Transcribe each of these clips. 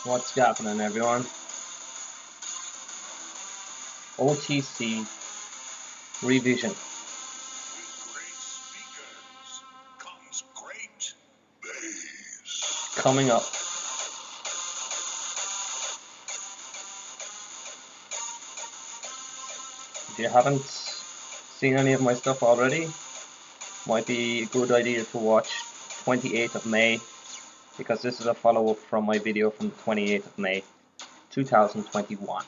What's happening, everyone? OTC revision coming up. If you haven't seen any of my stuff already, might be a good idea to watch 28th of May, because this is a follow-up from my video from the 28th of May 2021.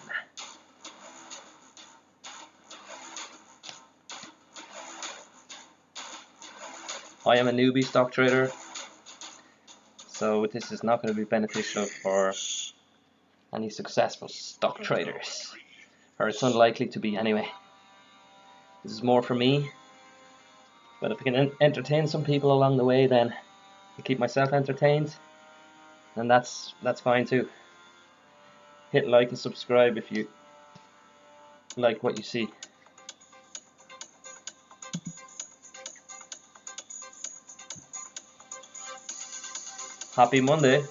I am a newbie stock trader, so this is not going to be beneficial for any successful stock traders, or it's unlikely to be anyway. This is more for me, but if I can entertain some people along the way, then to keep myself entertained, then that's fine too. Hit like and subscribe if you like what you see. Happy Monday.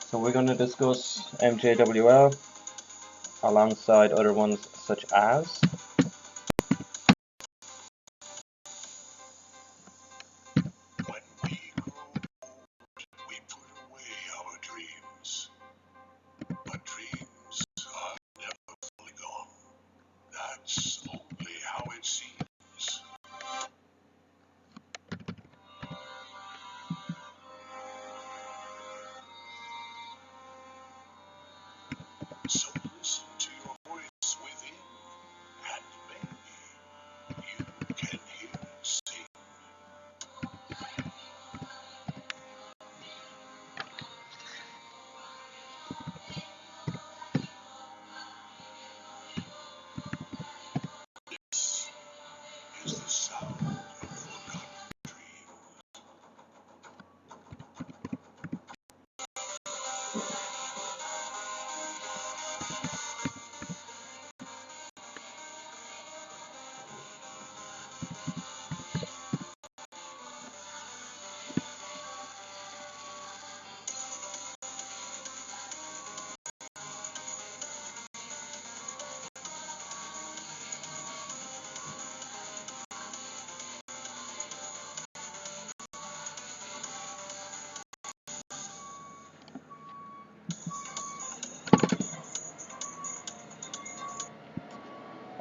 So we're going to discuss MJWL alongside other ones such as so listen to your voice within, and maybe you can hear it sing. This is the sound of forgotten dreams.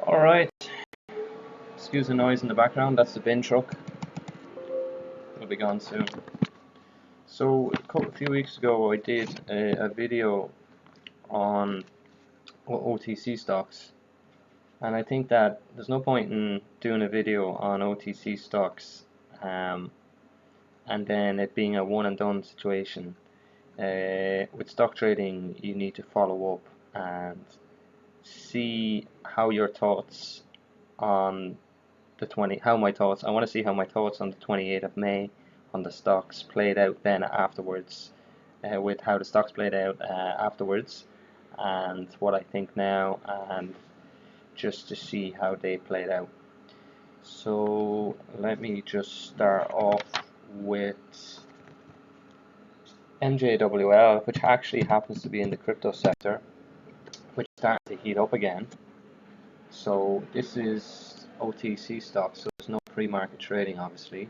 Alright, excuse the noise in the background, that's the bin truck. It'll be gone soon. So a few weeks ago I did a video on OTC stocks, and I think that there's no point in doing a video on OTC stocks and then it being a one and done situation. With stock trading you need to follow up and see how your thoughts on the I want to see how my thoughts on the 28th of May on the stocks played out then afterwards, with how the stocks played out afterwards, and what I think now, and just to see how they played out. So let me just start off with MJWL, which actually happens to be in the crypto sector, which is starting to heat up again. So this is OTC stock, so there's no pre-market trading, obviously.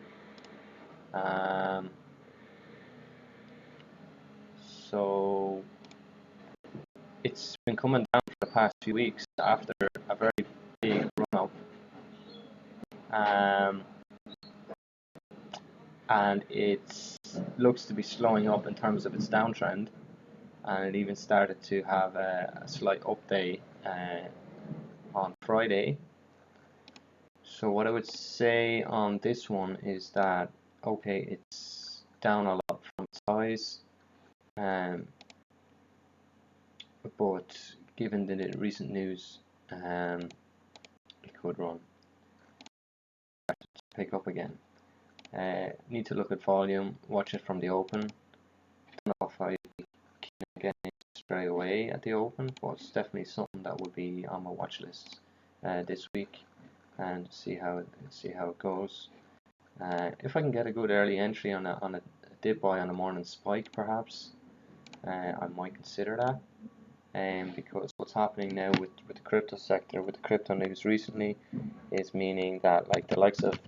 So it's been coming down for the past few weeks after a very big run up, and it looks to be slowing up in terms of its downtrend, and it even started to have a slight update on Friday. So what I would say on this one is that, okay, it's down a lot from its highs, but given the recent news, it could run pick up again. Need to look at volume, watch it from the open. Don't know if I can get it straight away at the open, but it's definitely something that would be on my watch list this week, and see how it goes. If I can get a good early entry on a did buy on a morning spike, perhaps I might consider that. Because what's happening now with the crypto sector, with the crypto news recently, is meaning that like the likes of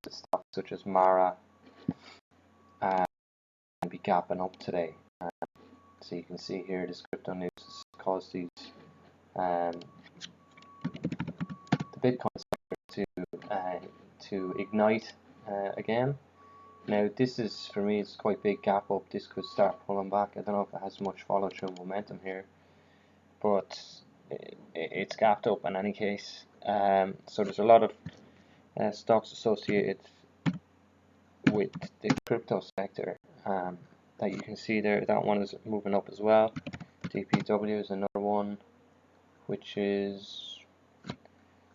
stocks such as Mara be gapping up today. So you can see here this crypto news has caused these the Bitcoin sector to ignite again. Now this is, for me, it's quite big gap up. This could start pulling back. I don't know if it has much follow through momentum here, but it's gapped up in any case. So there's a lot of stocks associated with the crypto sector that you can see there. That one is moving up as well. DPW is another one, which is,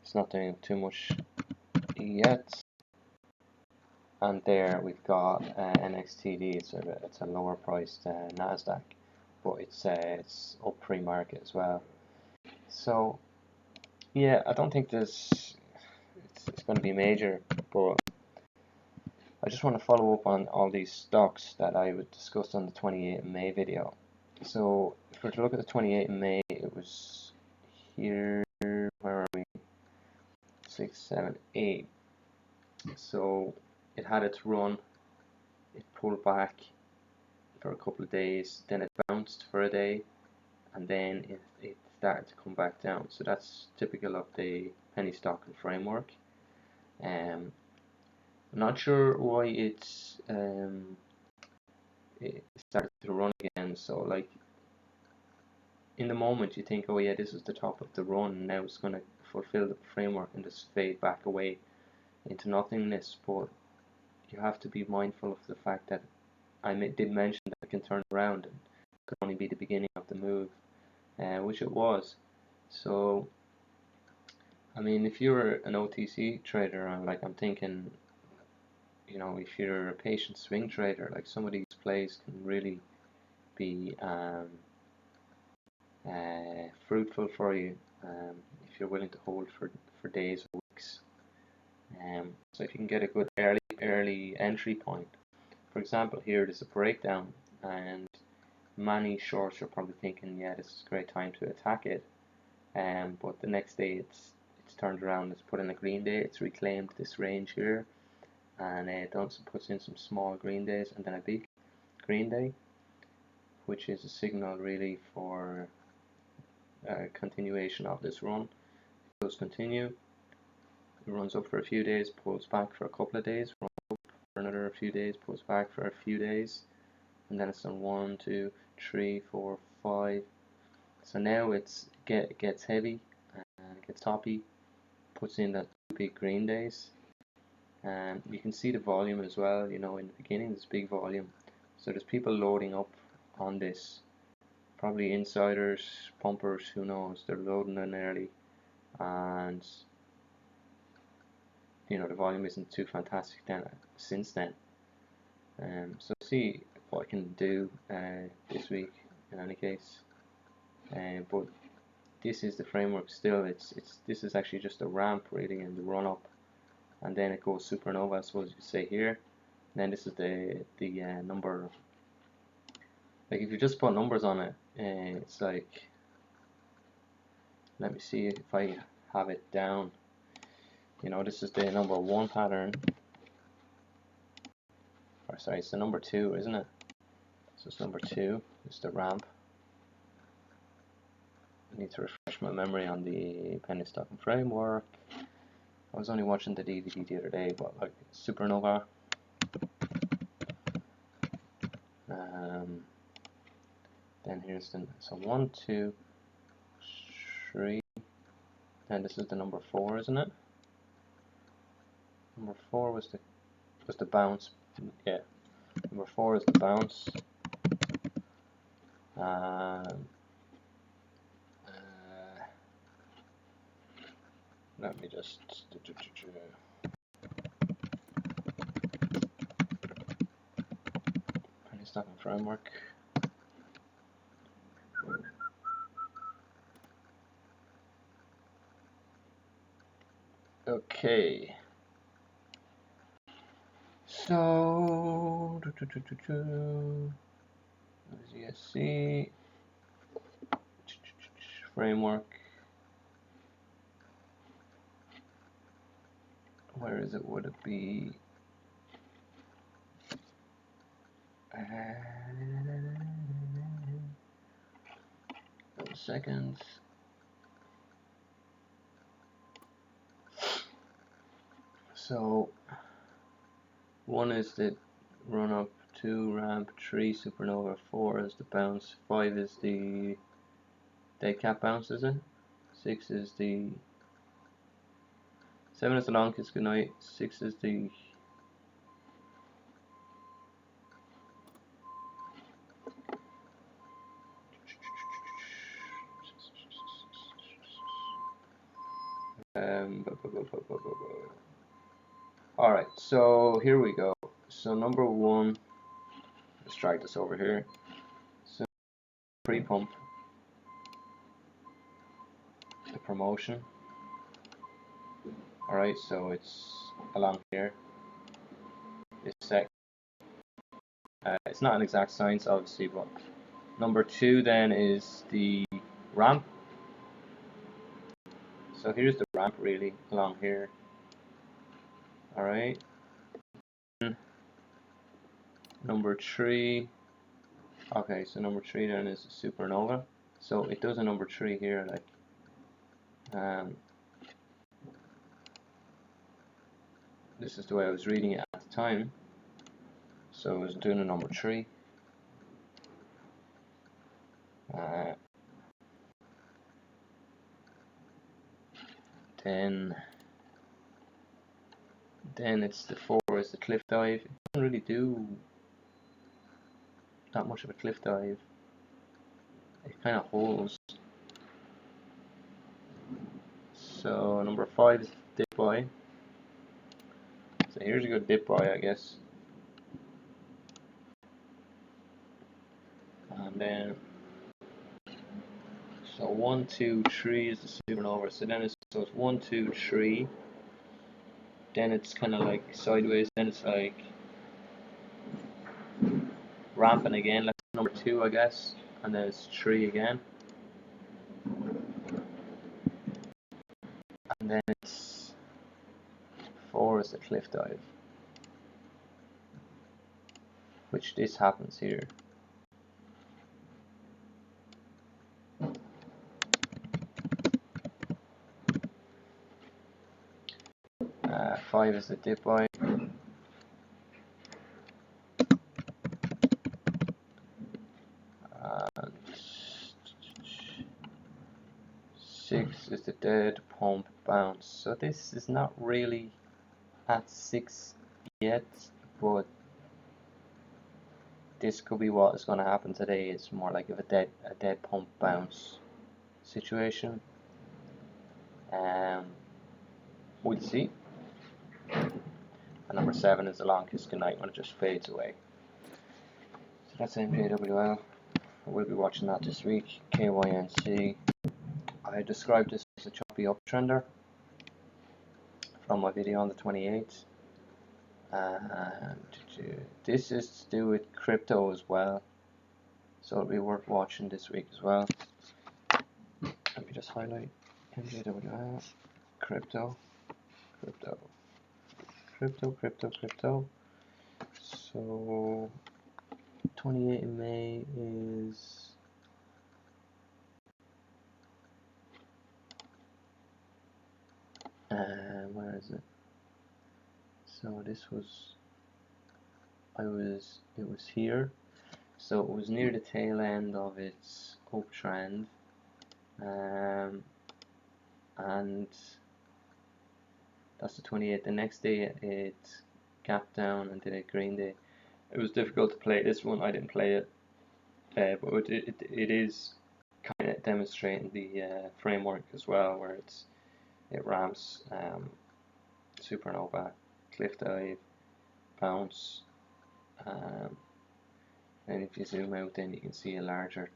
it's not doing too much yet. And there we've got NXTD. It's a lower priced Nasdaq, but it's up pre-market as well. So yeah, I don't think it's going to be major, but I just want to follow up on all these stocks that I would discuss on the 28th of May video. So if we were to look at the 28th of May, it was here, where are we? 6, 7, 8. So it had its run, it pulled back for a couple of days, then it bounced for a day, and then it started to come back down. So that's typical of the penny stock and framework. I'm not sure why it started to run again. So like in the moment you think, oh yeah, this is the top of the run, and now it's going to fulfill the framework and just fade back away into nothingness. But you have to be mindful of the fact that I did mention that it can turn around and could only be the beginning of the move, which it was. So I mean, if you're an OTC trader, like I'm thinking, you know, if you're a patient swing trader, like some of these plays can really be fruitful for you if you're willing to hold for days or weeks. So if you can get a good early entry point, for example, here there's a breakdown, and many shorts are probably thinking, yeah, this is a great time to attack it. But the next day it's turned around, it's put in a green day, it's reclaimed this range here, and it also puts in some small green days and then a big green day, which is a signal really for continuation of this run. It does continue, it runs up for a few days, pulls back for a couple of days, runs up for another few days, pulls back for a few days, and then it's done 1, 2, 3, 4, 5. So now it gets heavy and it gets toppy, puts in that 2 big green days. And you can see the volume as well. You know, in the beginning there's big volume, so there's people loading up on this, probably insiders, pumpers, who knows. They're loading in early, and you know the volume isn't too fantastic since then. So see what I can do this week in any case. But this is the framework still. This is actually just a ramp really in the run up, and then it goes supernova, I suppose you could say here. And then this is the number. Like if you just put numbers on it, it's like, let me see if I have it down. You know, this is the number 1 pattern, or sorry, it's the number 2, isn't it? So it's number 2. It's the ramp. I need to refresh my memory on the penny stock and framework. I was only watching the DVD the other day, but like supernova. Then here's the, so 1, 2, 3, and this is the number 4, isn't it? Number 4 was the bounce. Yeah, number 4 is the bounce. Let me just penny stock and framework. Okay, So, ESC framework. Where is it? Would it be? Seconds. So, 1 is the run up, 2 ramp, 3 supernova, 4 is the bounce, 5 is the dead cat bounce, is it? 6 is the 7 is the long kiss goodnight, 6 is the alright, so here we go. So number 1, let's drag this over here. So pre-pump, the promotion. Alright, so it's along here. This sec. It's not an exact science, obviously, but number 2 then is the ramp. So here's the ramp really along here. Alright. Number 3. Okay, so number 3 then is a supernova. So it does a number 3 here, like this is the way I was reading it at the time. So I was doing a number 3. Then it's the 4 is the cliff dive. It doesn't really do that much of a cliff dive. It kind of holds. So number 5 is dip buy. So here's a good dip buy, I guess. And then so 1, 2, 3 is the supernova. So then it's 1, 2, 3. Then it's kind of like sideways. Then it's like ramping again. Like number 2, I guess. And then it's 3 again. And then it's 4 is the cliff dive. Which this happens here. 5 is the dip buy. And 6 is the dead pump bounce. So this is not really at 6 yet, but this could be what is going to happen today. It's more like a dead pump bounce situation. We'll see. And number 7 is the long kiss goodnight when it just fades away. So that's MJWL. We'll be watching that this week. KYNC. I described this as a choppy uptrender from my video on the 28th. And this is to do with crypto as well, so it'll be worth watching this week as well. Let me just highlight MJWL, crypto. So 28th of May is where is it? So this was it was here. So it was near the tail end of its uptrend, and that's the 28th. The next day it gapped down and did a green day. It was difficult to play this one. I didn't play it, but it is kind of demonstrating the framework as well, where it ramps, supernova, cliff dive, bounce, and if you zoom out, then you can see a larger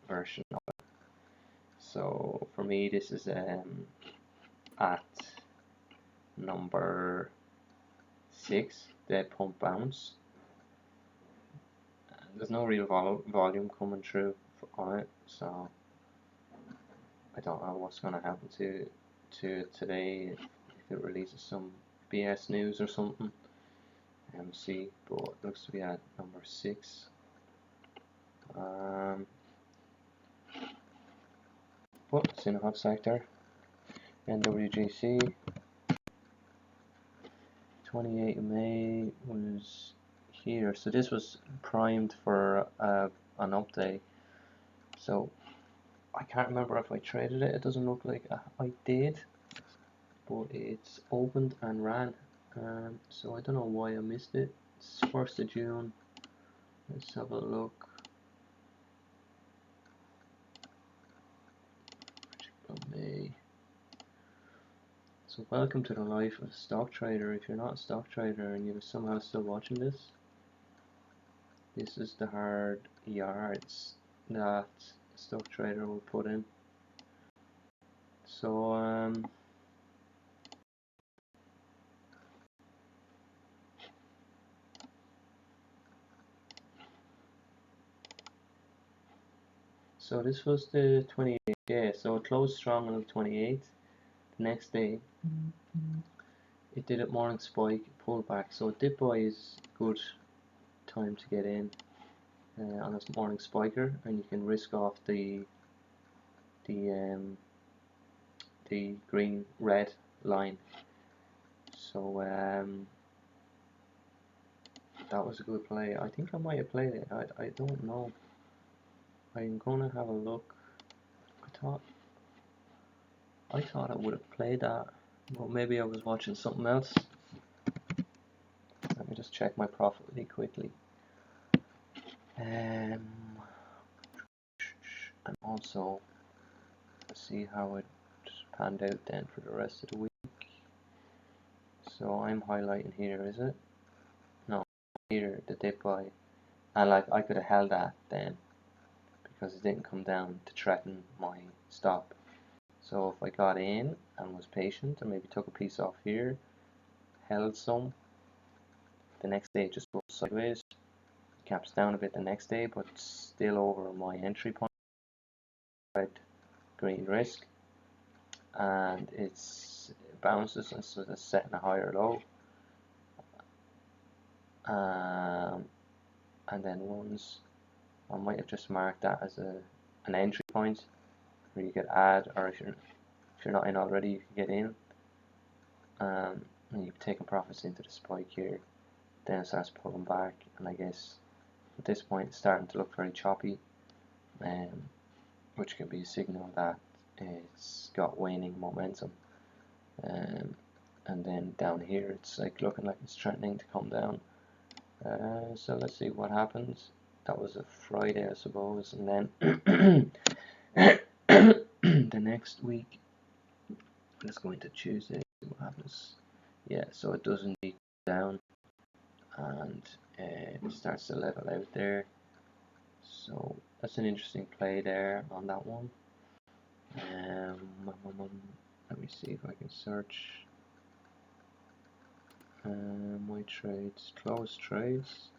version of it. So for me, this is at number 6, dead pump bounce. And there's no real volume coming through on it, so I don't know what's going to happen to it today, if it releases some BS news or something. MC, but it looks to be at number 6. But it's in a hot sector. NWGC 28th of May was here, so this was primed for an update. So I can't remember if I traded it. It doesn't look like I did, but it's opened and ran. So I don't know why I missed it. It's 1st of June. Let's have a look. May. So welcome to the life of a stock trader. If you're not a stock trader and you're somehow still watching this, this is the hard yards that a stock trader will put in. So so this was the 28th. Yeah, so it closed strong on the 28th. The next day it did a morning spike, pulled back. So a dip buy is good time to get in on a morning spiker, and you can risk off the green red line. So that was a good play. I think I might have played it. I don't know. I'm gonna have a look. I thought I would have played that, but maybe I was watching something else. Let me just check my profit really quickly. And also see how it panned out then for the rest of the week. So I'm highlighting here, is it? No, here the dip buy, and like I could have held that then because it didn't come down to threaten my stop. So if I got in and was patient and maybe took a piece off here, held some, the next day it just goes sideways, caps down a bit the next day, but still over my entry point, red green risk, and it bounces instead of setting a higher low, and then runs. I might have just marked that as an entry point where you could add, or if you're not in already, you can get in, and you've taken profits into the spike here. Then it starts pulling back, and I guess at this point it's starting to look very choppy, which can be a signal that it's got waning momentum. And then down here it's like looking like it's threatening to come down. So let's see what happens. That was a Friday, I suppose, and then the next week, let's go into Tuesday, see what happens. Yeah, so it does indeed go down, and it starts to level out there. So that's an interesting play there on that one. Let me see if I can search my trades, closed trades.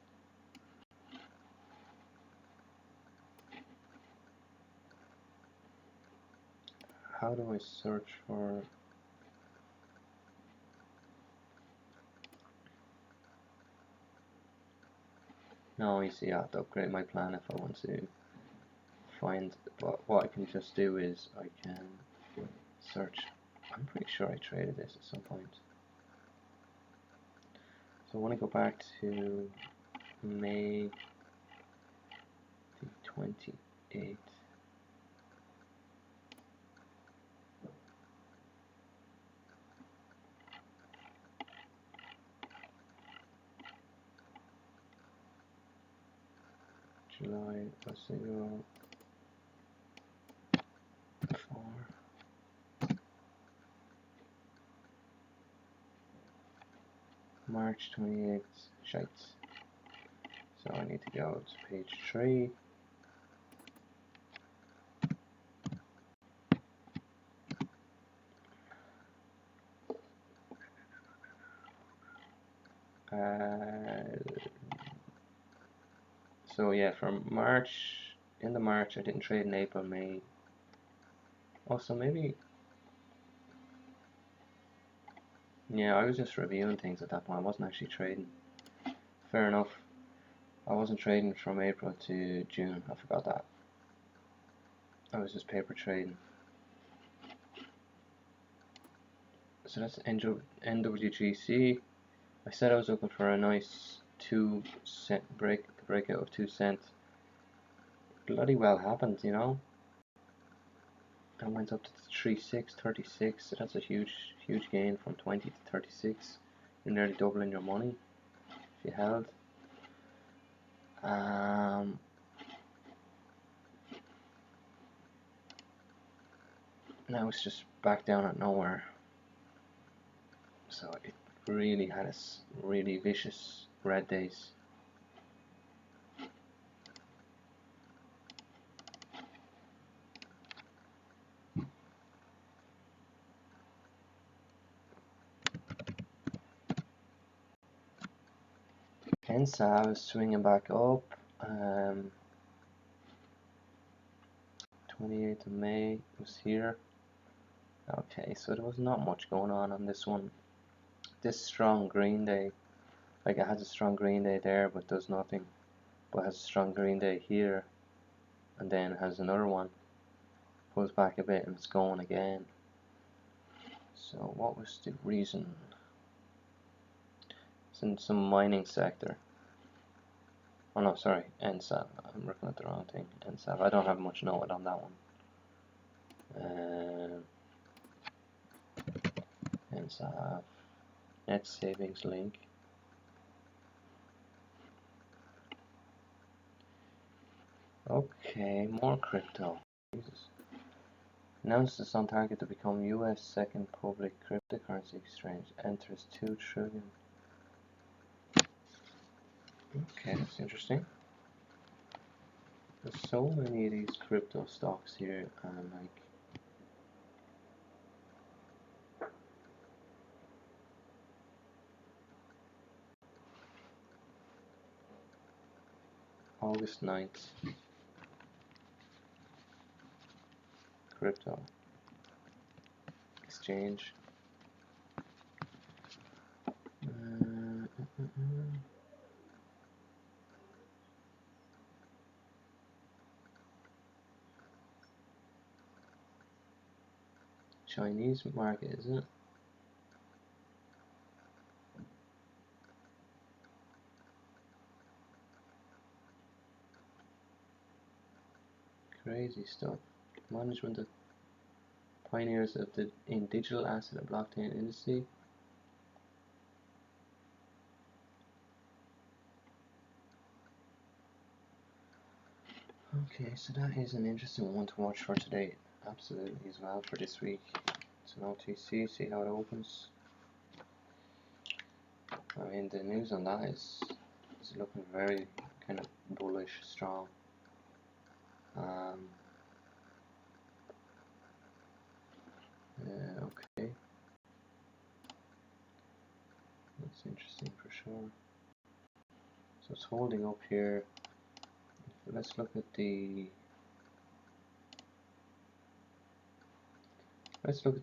How do I search for? No, you see, I have to upgrade my plan if I want to find. But what I can just do is I can search. I'm pretty sure I traded this at some point. So I want to go back to May the 28th. July, let's say go 4. March 28th, shite. So I need to go to page 3. So yeah, from March, end of March, I didn't trade in April, May. Also maybe, yeah, I was just reviewing things at that point. I wasn't actually trading. Fair enough. I wasn't trading from April to June. I forgot that. I was just paper trading. So that's NWGC. I said I was looking for a nice 2 cent breakout of 2 cents. Bloody well happened, you know. I went up to 36.36, so that's a huge gain from 20 to 36. You're nearly doubling your money if you held. Now it's just back down at nowhere. So it really had its really vicious red days. Hence I was swinging back up. 28th of May was here. Okay, so there was not much going on this one. This strong green day, like it has a strong green day there but does nothing, but has a strong green day here, and then has another one, pulls back a bit and it's going again. So what was the reason? It's in some mining sector. Oh no, sorry, NSAP. I'm looking at the wrong thing. NSAP. I don't have much noted on that one. NSAP. Net savings link. Okay, more crypto. Jesus. Announced it's on target to become US second public cryptocurrency exchange. Enters 2 trillion. Okay, that's interesting. There's so many of these crypto stocks here, and like August 9th. Crypto exchange. Chinese market, isn't it? Crazy stuff. Management of pioneers of the in digital asset and blockchain industry. Okay, so that is an interesting one to watch for today. Absolutely as well for this week. It's an OTC, see how it opens. I mean, the news on that is looking very kind of bullish, strong. Okay, that's interesting for sure. So it's holding up here. Let's look at the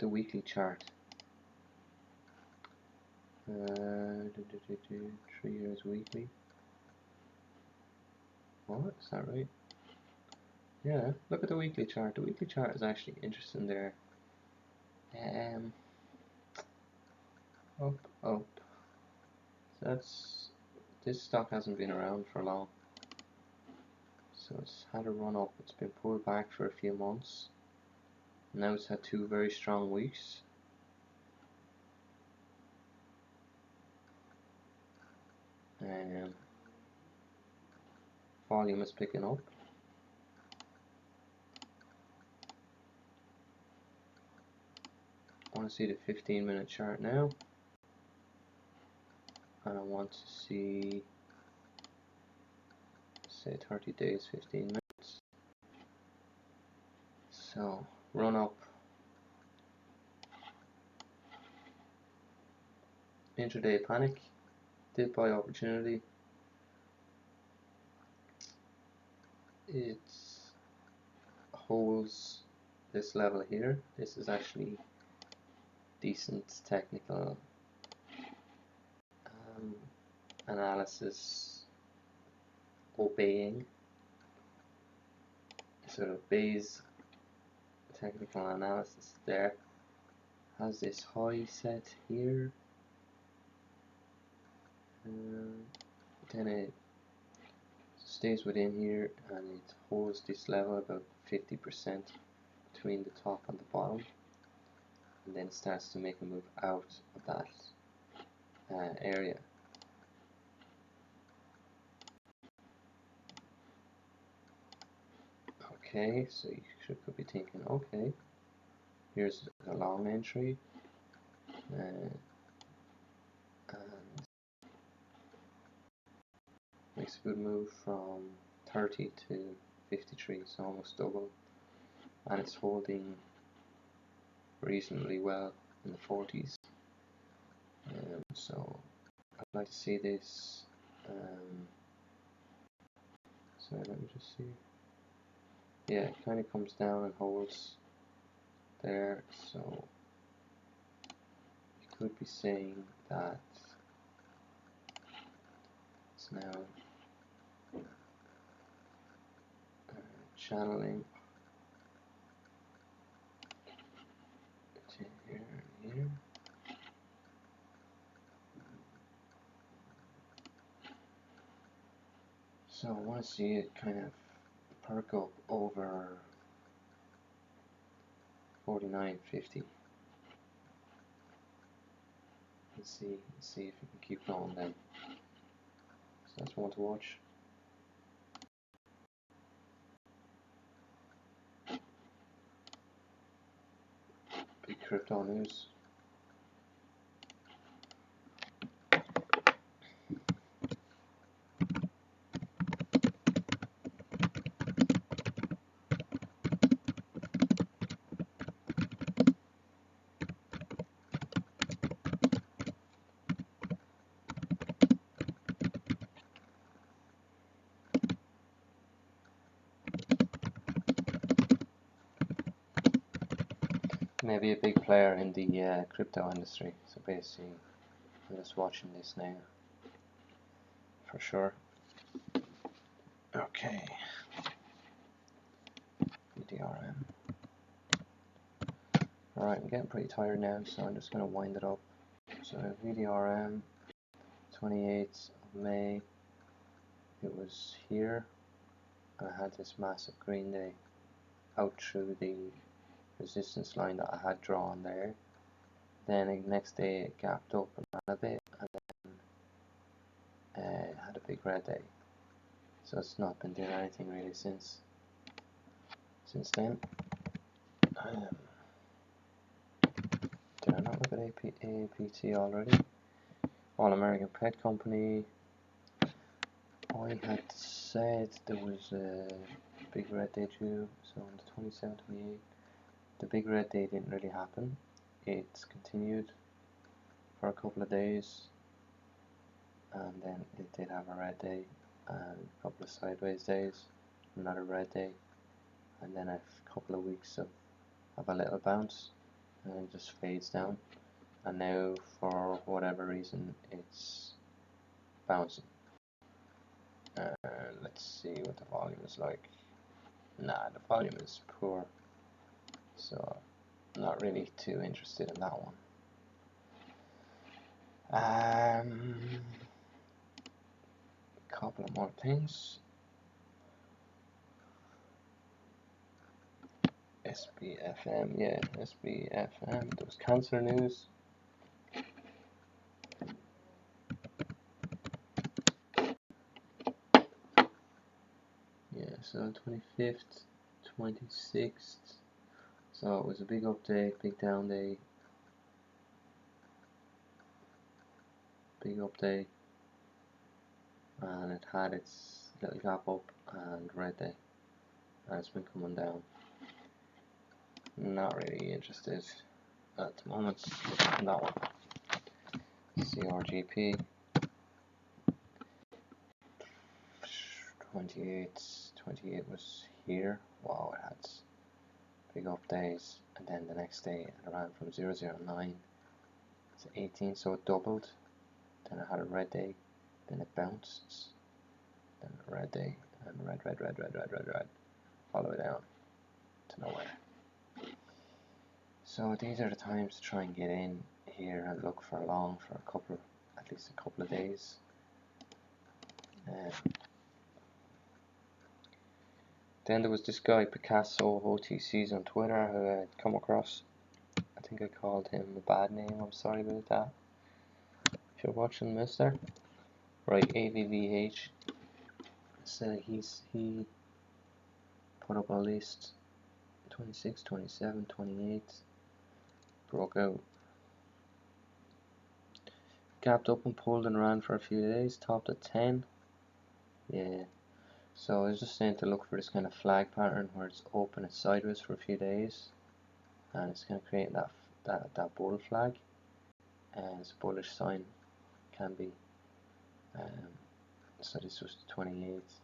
weekly chart. 3 years weekly. What? Is that right? Yeah, look at the weekly chart. The weekly chart is actually interesting there. Up, up. So this stock hasn't been around for long. So it's had a run up. It's been pulled back for a few months. Now it's had 2 very strong weeks. Volume is picking up. I want to see the 15-minute chart now. And I want to see, say 30 days, 15 minutes. So, run up. Intraday panic. dip by opportunity. It holds this level here. This is actually decent technical analysis obeying. So it obeys technical analysis there. Has this high set here. Then it stays within here and it holds this level about 50% between the top and the bottom, and then starts to make a move out of that area. Okay, so you could be thinking, okay, here's a long entry, and makes a good move from 30 to 53, so almost double, and it's holding reasonably well in the 40s. So I'd like to see this. So let me just see. Yeah, it kind of comes down and holds there, so you could be saying that it's now channeling to here and here. So I want to see it kind of perk up over 49.50. Let's see if we can keep going then. So that's one to watch. Big crypto news. Maybe a big player in the crypto industry. So basically, I'm just watching this now for sure. Okay. VDRM. Alright, I'm getting pretty tired now, so I'm just going to wind it up. So VDRM, 28th of May, it was here. I had this massive green day out through the resistance line that I had drawn there. Then the next day it gapped up and ran a bit, and then had a big red day. So it's not been doing anything really since then. Did I not look at APT already? All American Pet Company. I had said there was a big red day due, so on the 27th, 28th. The big red day didn't really happen. It's continued for a couple of days, and then it did have a red day, and a couple of sideways days, another red day, and then a couple of weeks of a little bounce, and then it just fades down. And now, for whatever reason, it's bouncing. Let's see what the volume is like. Nah, the volume is poor, so not really too interested in that one. Couple of more things. SBFM, yeah, SBFM. There was cancer news. Yeah, so 25th, 26th. So it was a big up day, big down day. Big up day. And it had its little gap up and red day. And it's been coming down. Not really interested at the moment in that one. CRGP. 28 was here. Wow, it had big up days, and then the next day it ran from 009 to 18, so it doubled. Then it had a red day, then it bounced, then a red day, and red, all the way down to nowhere. So these are the times to try and get in here and look for long for at least a couple of days. Then there was this guy Picasso OTCs on Twitter who I had come across. I think I called him a bad name, I'm sorry about that. If you're watching, mister. Right, AVVH. So he put up a list 26, 27, 28. Broke out. Gapped up and pulled and ran for a few days, topped at 10. Yeah. So I was just saying to look for this kind of flag pattern where it's open and sideways for a few days, and it's going to create that bull flag, and it's a bullish sign, can be. So this was the 28th,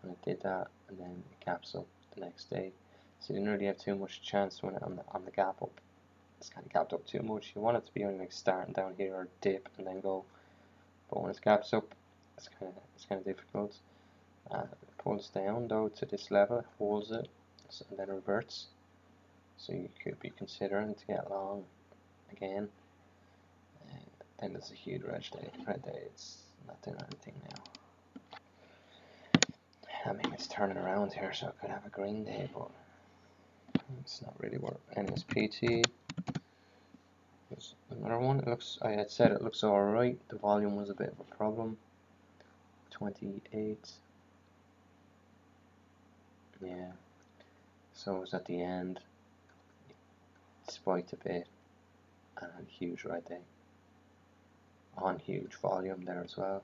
and it did that, and then it gaps up the next day. So you didn't really have too much chance when on the gap up. It's kind of gapped up too much. You want it to be only like starting down here or dip and then go, but when it gaps up, it's kind of difficult. It pulls down though to this level, holds it, and then reverts. So you could be considering to get long again. Then there's a huge red day. It's not doing anything now. I mean, it's turning around here, so it could have a green day, but it's not really worth. NSPT. There's another one. It looks. I had said it looks alright. The volume was a bit of a problem. 28. Yeah. So it was at the end. It spiked a bit, and had a huge red day. On huge volume there as well.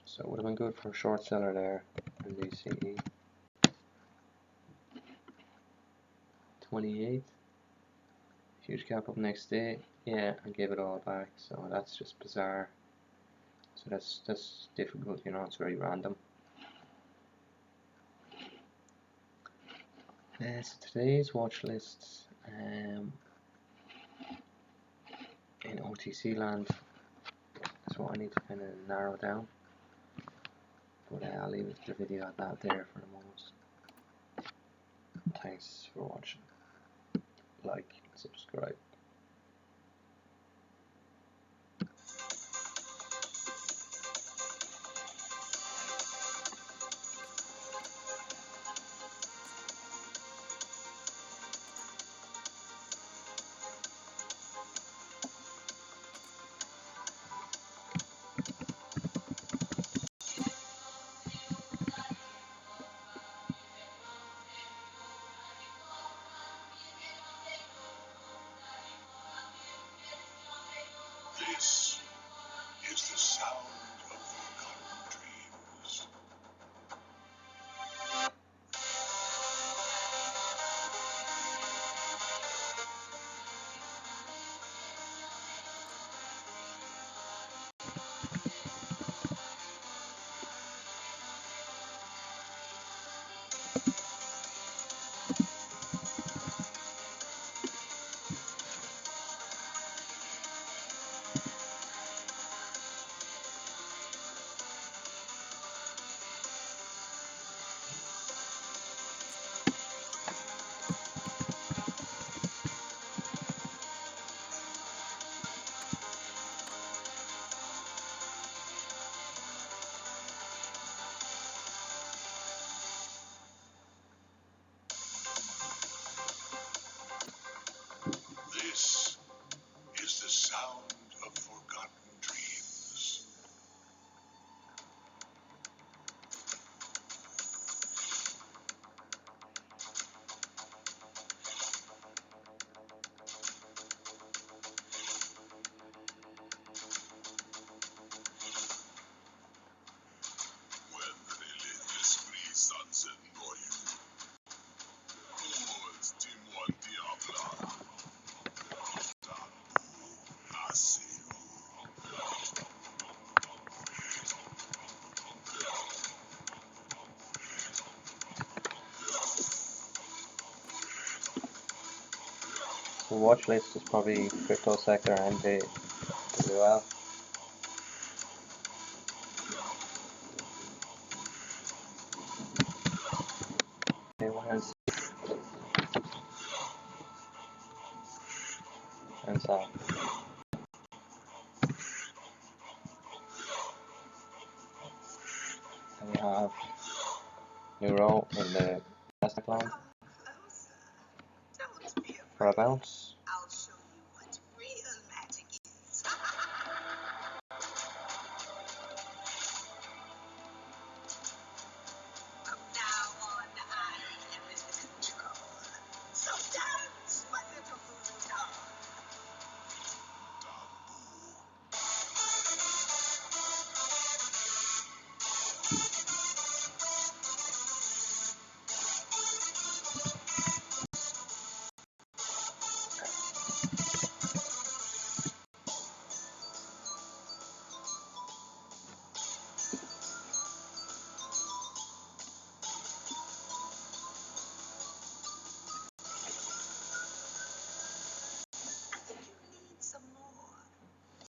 So it would have been good for a short seller there in DCE. 28. Huge gap up next day. Yeah, and gave it all back. So that's just bizarre. So that's difficult, you know, it's very random. So today's watch lists in OTC land is what I need to kind of narrow down. But I'll leave the video at that there for the moment. Thanks for watching. Like, subscribe. watch list is probably crypto sector and the well. Okay, we're gonna see. And so we have Euro in the Nasdaq line for a bounce.